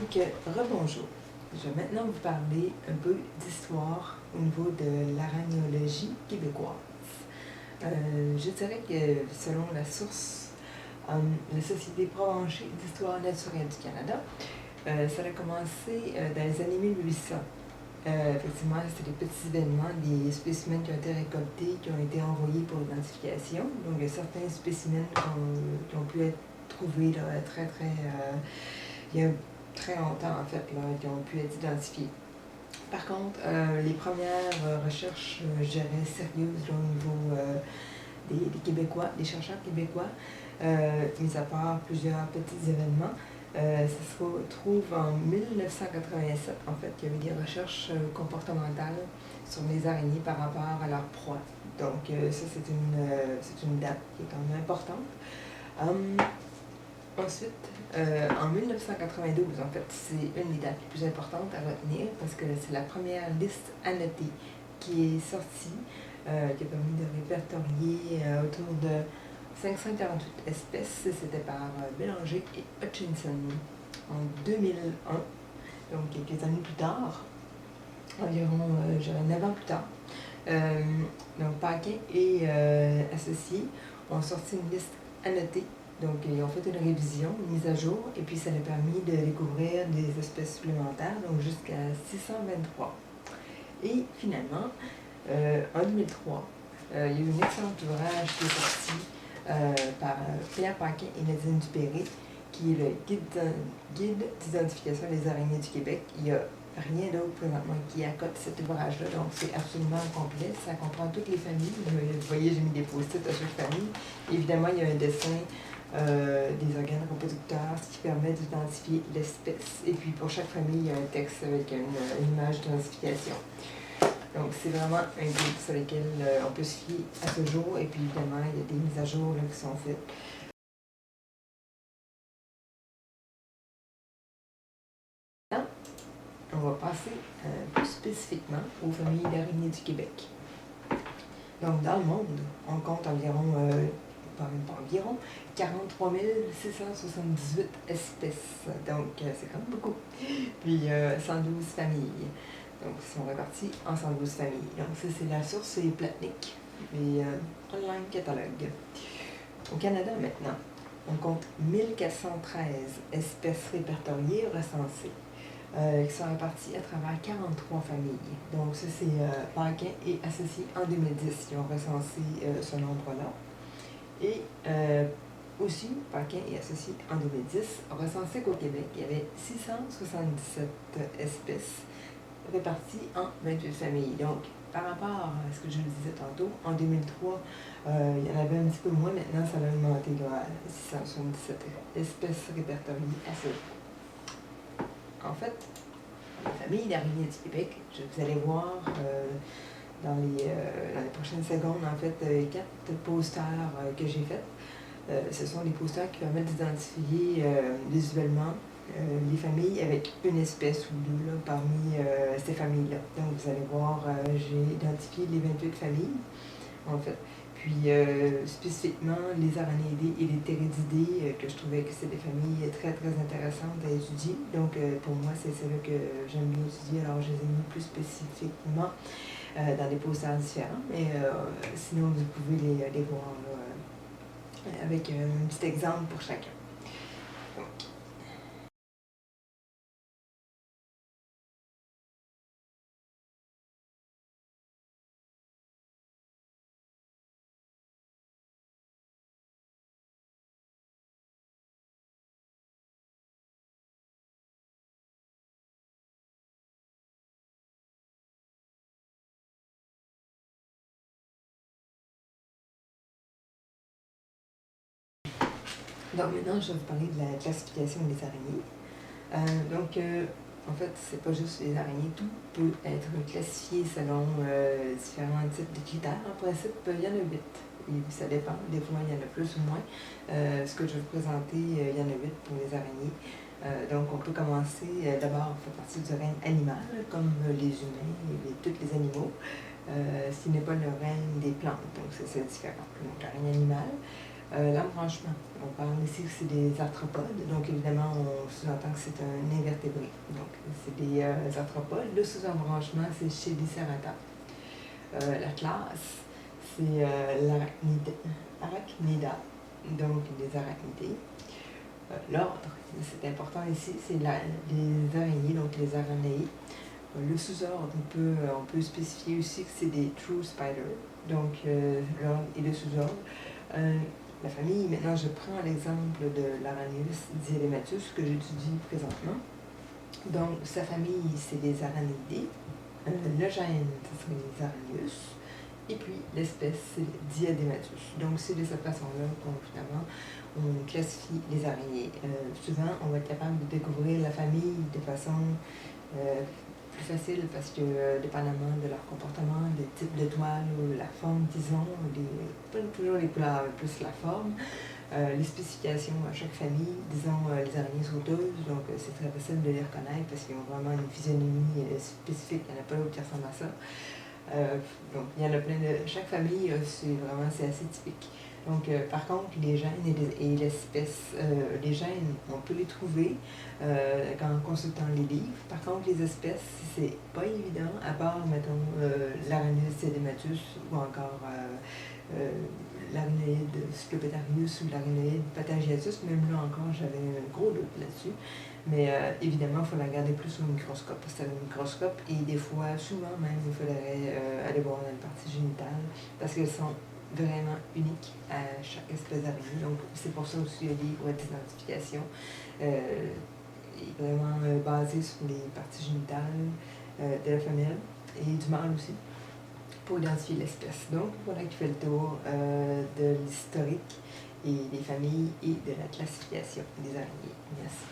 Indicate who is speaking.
Speaker 1: Donc, rebonjour. Je vais maintenant vous parler un peu d'histoire au niveau de l'araignologie québécoise. Je dirais que selon la source, la Société provenchale d'histoire naturelle du Canada, ça a commencé dans les années 1800. Effectivement, c'était des petits événements, des spécimens qui ont été récoltés, qui ont été envoyés pour identification. Donc, il y a certains spécimens qui ont pu être trouvés là, il y a très longtemps, en fait, là, qui ont pu être identifiés. Par contre, les premières recherches, je dirais, sérieuses là, au niveau des Québécois, des chercheurs québécois, mis à part plusieurs petits événements, ça se retrouve en 1987, en fait, qu'il y a eu des recherches comportementales sur les araignées par rapport à leur proie. Donc, ça, c'est une date qui est quand même importante. Ensuite, en 1992, en fait, c'est une des dates les plus importantes à retenir parce que c'est la première liste annotée qui est sortie, qui a permis de répertorier autour de 548 espèces. C'était par Bélanger et Hutchinson en 2001, donc quelques années plus tard, environ, je dirais 9 ans plus tard. Donc, Paquin et associés ont sorti une liste annotée. Donc, ils ont fait une révision, une mise à jour, et puis ça a permis de découvrir des espèces supplémentaires, donc jusqu'à 623. Et finalement, en 2003, il y a eu un excellent ouvrage qui est sorti par Pierre Paquin et Nadine Dupéré, qui est le guide d'identification des araignées du Québec. Il y a rien d'autre présentement qui accote cet ouvrage-là, donc c'est absolument complet. Ça comprend toutes les familles. Vous voyez, j'ai mis des post-it à chaque famille. Évidemment, il y a un dessin des organes reproducteurs, ce qui permet d'identifier l'espèce. Et puis, pour chaque famille, il y a un texte avec une image d'identification. Donc, c'est vraiment un guide sur lequel on peut se fier à ce jour. Et puis, évidemment, il y a des mises à jour là, qui sont faites. On va passer plus spécifiquement aux familles d'araignées du Québec. Donc, dans le monde, on compte environ, pas 43 678 espèces. Donc, c'est quand même beaucoup. Puis, 112 familles. Donc, ils sont répartis en 112 familles. Donc, ça, c'est la source, c'est Platnik, et Online Catalogue. Au Canada, maintenant, on compte 1413 espèces répertoriées recensées. Qui sont répartis à travers 43 familles. Donc, ça, c'est Paquin et associés en 2010 qui ont recensé ce nombre-là. Et aussi, Paquin et associés en 2010 ont recensé qu'au Québec, il y avait 677 espèces réparties en 28 familles. Donc, par rapport à ce que je le disais tantôt, en 2003, il y en avait un petit peu moins. Maintenant, ça a augmenté là, à 677 espèces répertoriées à ce jour. En fait, la famille d'araignées du Québec, vous allez voir dans les prochaines secondes, en fait, 4 posters que j'ai faits. Ce sont des posters qui permettent d'identifier visuellement les familles avec une espèce ou deux là, parmi ces familles-là. Donc, vous allez voir, j'ai identifié les 28 familles, en fait. Puis, spécifiquement, les araignées et les ptérididés, que je trouvais que c'est des familles très, très intéressantes à étudier. Donc, pour moi, c'est celle-là que j'aime bien étudier. Alors, je les ai mis plus spécifiquement dans des posters différents. Mais sinon, vous pouvez les voir là, avec un petit exemple pour chacun. Donc, maintenant, je vais vous parler de la classification des araignées. En fait, c'est pas juste les araignées, tout peut être classifié selon différents types de critères. En principe, il y en a 8. Et ça dépend, des fois il y en a plus ou moins. Ce que je vais vous présenter, il y en a 8 pour les araignées. Donc, on peut commencer, d'abord, on fait partie du règne animal, comme les humains et tous les animaux. Ce n'est pas le règne des plantes, donc c'est différent. Donc, le règne animal. L'embranchement, on parle ici que c'est des arthropodes, donc évidemment on sous-entend que c'est un invertébré. Donc c'est des arthropodes. Le sous-embranchement, c'est chez les Cerata. La classe, c'est l'arachnida, donc les arachnidés. L'ordre, c'est important ici, c'est les araignées, donc les araignées. Le sous-ordre, on peut spécifier aussi que c'est des true spiders, donc l'ordre et le sous-ordre. La famille, maintenant je prends l'exemple de l'Araneus diadematus que j'étudie présentement. Donc sa famille, c'est les aragnidés. Le gène, ce serait les Araneus. Et puis l'espèce, c'est Diadematus. Donc c'est de cette façon-là qu'on finalement on classifie les araignées. Souvent, on va être capable de découvrir la famille de façon plus facile parce que, dépendamment de leur comportement, des types de toiles ou la forme qu'ils ont, pas toujours les couleurs, mais plus la forme, les spécifications à chaque famille, disons les araignées sauteuses, donc c'est très facile de les reconnaître parce qu'ils ont vraiment une physionomie spécifique, il n'y en a pas d'autres qui ressemblent à ça. Donc il y en a plein de... Chaque famille, c'est assez typique. Donc, par contre, les gènes et l'espèce, les gènes, on peut les trouver en consultant les livres. Par contre, les espèces, c'est pas évident, à part, mettons, l'Araneus diadematus ou encore l'Aranéide sculopetarius ou l'Aranéide patagiatus. Même là encore, j'avais un gros doute là-dessus. Mais évidemment, il faut la regarder plus au microscope, parce que c'est un microscope, et des fois, souvent même, il faudrait aller voir dans les parties génitales, parce qu'elles sont vraiment uniques à chaque espèce d'araignée. Donc, c'est pour ça aussi le livre d'identification est vraiment basé sur les parties génitales de la femelle et du mâle aussi, pour identifier l'espèce. Donc, voilà qui fait le tour de l'historique et des familles et de la classification des araignées. Merci.